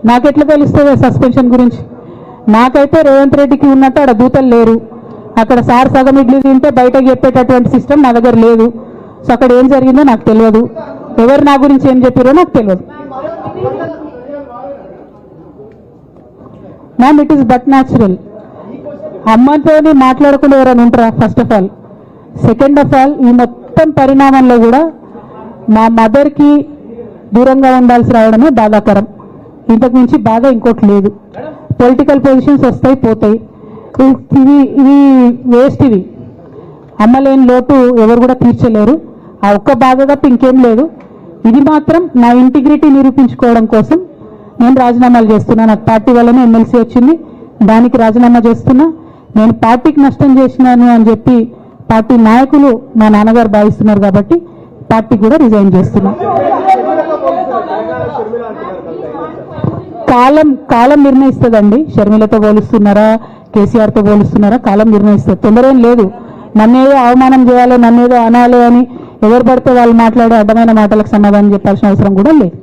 నాకెట్లా తెలుస్తుంది సస్పెన్షన్ గురించి? నాకైతే రేవంత్ రెడ్డికి ఉన్నట్టు అక్కడ దూతలు లేరు. అక్కడ సార్ సగం ఇడ్లీ తింటే బయటకు చెప్పేటటువంటి సిస్టమ్ నా దగ్గర లేదు. సో అక్కడ ఏం జరిగిందో నాకు తెలియదు, ఎవరు నా గురించి ఏం చెప్పారో నాకు తెలియదు. Ma'am, it is but natural. అమ్మతోని మాట్లాడకుండా ఎవరైనా ఉంటారా? First of all. Second of all, ఈ మొత్తం పరిణామంలో కూడా మా మదర్కి దూరంగా ఉండాల్సి రావడమే బాధాకరం. ఇంతకు మించి బాధ ఇంకోటి లేదు. పొలిటికల్ పొజిషన్స్ వస్తాయి పోతాయి, ఇవి వేస్ట్. ఇవి అమ్మలేని లోటు ఎవరు కూడా తీర్చలేరు. ఆ ఒక్క బాధ తప్ప ఇంకేం లేదు. ఇది మాత్రం నా ఇంటిగ్రిటీ నిరూపించుకోవడం కోసం నేను రాజీనామాలు చేస్తున్నా. నాకు పార్టీ వల్లనే ఎమ్మెల్సీ వచ్చింది, దానికి రాజీనామా చేస్తున్నా. నేను పార్టీకి నష్టం చేసినాను అని చెప్పి పార్టీ నాయకులు మా నాన్నగారు భావిస్తున్నారు కాబట్టి పార్టీ కూడా రిజైన్ చేస్తున్నా. కాలం నిర్ణయిస్తుందండి. షర్మిలతో పోలుస్తున్నారా, కేసీఆర్తో పోలుస్తున్నారా? కాలం నిర్ణయిస్తుంది. తొందర ఏం లేదు. నన్నేదో అవమానం చేయాలి, నన్నేదో అనాలి అని ఎవరు పడితే వాళ్ళు మాట్లాడే అడ్డమైన మాటలకు సమాధానం చెప్పాల్సిన అవసరం కూడా లేదు.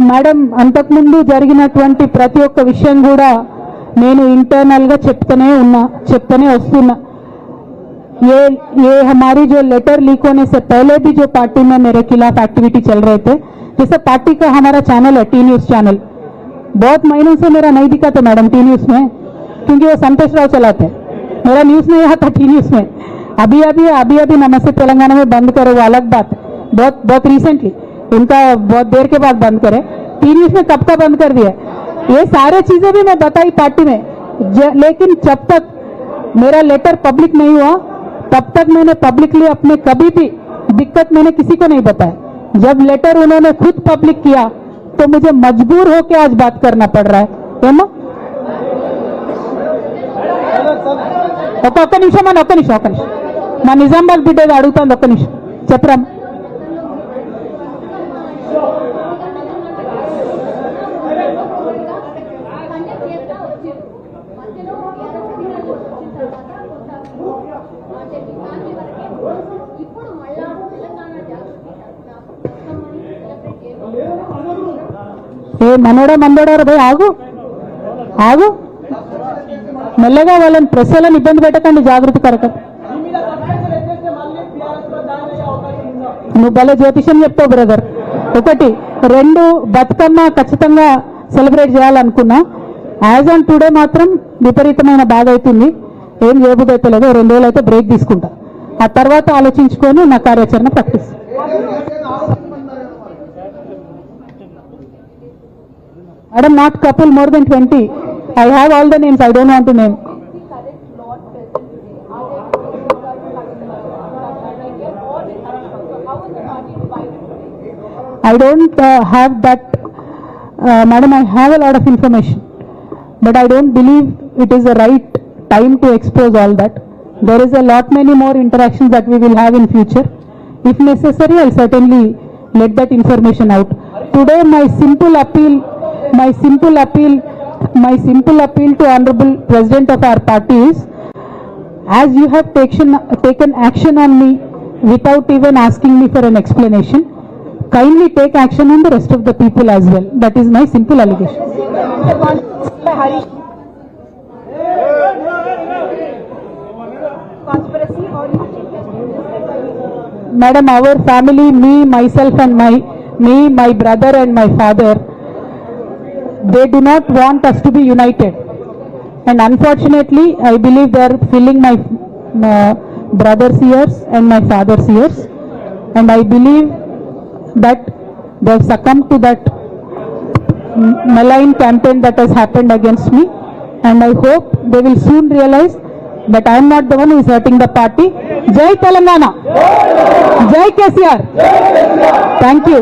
మేడం, అంతకుముందు జరిగినటువంటి ప్రతి ఒక్క విషయం కూడా నేను ఇంటర్నల్గా చెప్తూనే వస్తున్నా. ये हमारी जो लेटर लीक होने से पहले भी जो पार्टी में मेरे खिलाफ एक्टिविटी चल रहे थे, जैसे पार्टी का हमारा चैनल है टी न्यूज़ चैनल, बहुत महीनों से मेरा नहीं दिखा था मैडम टी न्यूज़ में, क्योंकि वो संतोष राव चलाते हैं. मेरा न्यूज़ नहीं आता टी न्यूज़ में. अभी नमस्ते तेलंगाना में बंद करे, वो अलग बात. बहुत रिसेंटली, उनका बहुत देर के बाद बंद करे. टी न्यूज़ में कब का बंद कर दिया. ये सारे चीजें भी मैं बताई पार्टी में, लेकिन जब तक मेरा लेटर पब्लिक नहीं हुआ तब तक मैंने पब्लिकली अपने कभी भी दिक्कत मैंने किसी को नहीं बताया. जब लेटर उन्होंने खुद पब्लिक किया तो मुझे मजबूर होकर आज बात करना पड़ रहा है. ఒక్క నిమిషం మా నిజామాబాద్ బిడ్డ అడుగుతాను. ఒక్క నిమిషం చెప్పరా. ఏ మనోడా మందోడారు భయ్, ఆగు మెల్లగా. వాళ్ళని ప్రెస్ వాళ్ళని ఇబ్బంది పెట్టకండి, జాగ్రత్త కరక. నువ్వు భలే జ్యోతిషం చెప్తావు బ్రదర్. 1 2 బతుకమ్మ ఖచ్చితంగా సెలబ్రేట్ చేయాలనుకున్నా. యాజ్ ఆన్ టుడే మాత్రం విపరీతమైన బాధ అవుతుంది. ఏం చేయబుద్ధి అయితే లేదు. 2 రోజులు అయితే బ్రేక్ తీసుకుంటా. ఆ తర్వాత ఆలోచించుకొని నా కార్యాచరణ ప్రకటిస్తాను. Madam, not couple, more than 20. I have all the names. I don't want to name. I don't have that. Madam, I have a lot of information, but I don't believe it is the right time to expose all that. There is a lot many more interactions that we will have in future. If necessary, I'll certainly let that information out. Today, my simple appeal to Honorable President of our party is, as you have taken action on me without even asking me for an explanation, kindly take action on the rest of the people as well. That is my simple allegation. Madam, our family, me, myself and my brother and my father, they do not want us to be united, and unfortunately I believe they are filling my brother's ears and my father's ears, and I believe that they have succumbed to that malign campaign that has happened against me, and I hope they will soon realize that I am not the one who is hurting the party. Jai Telangana, Jai KCR. Thank you.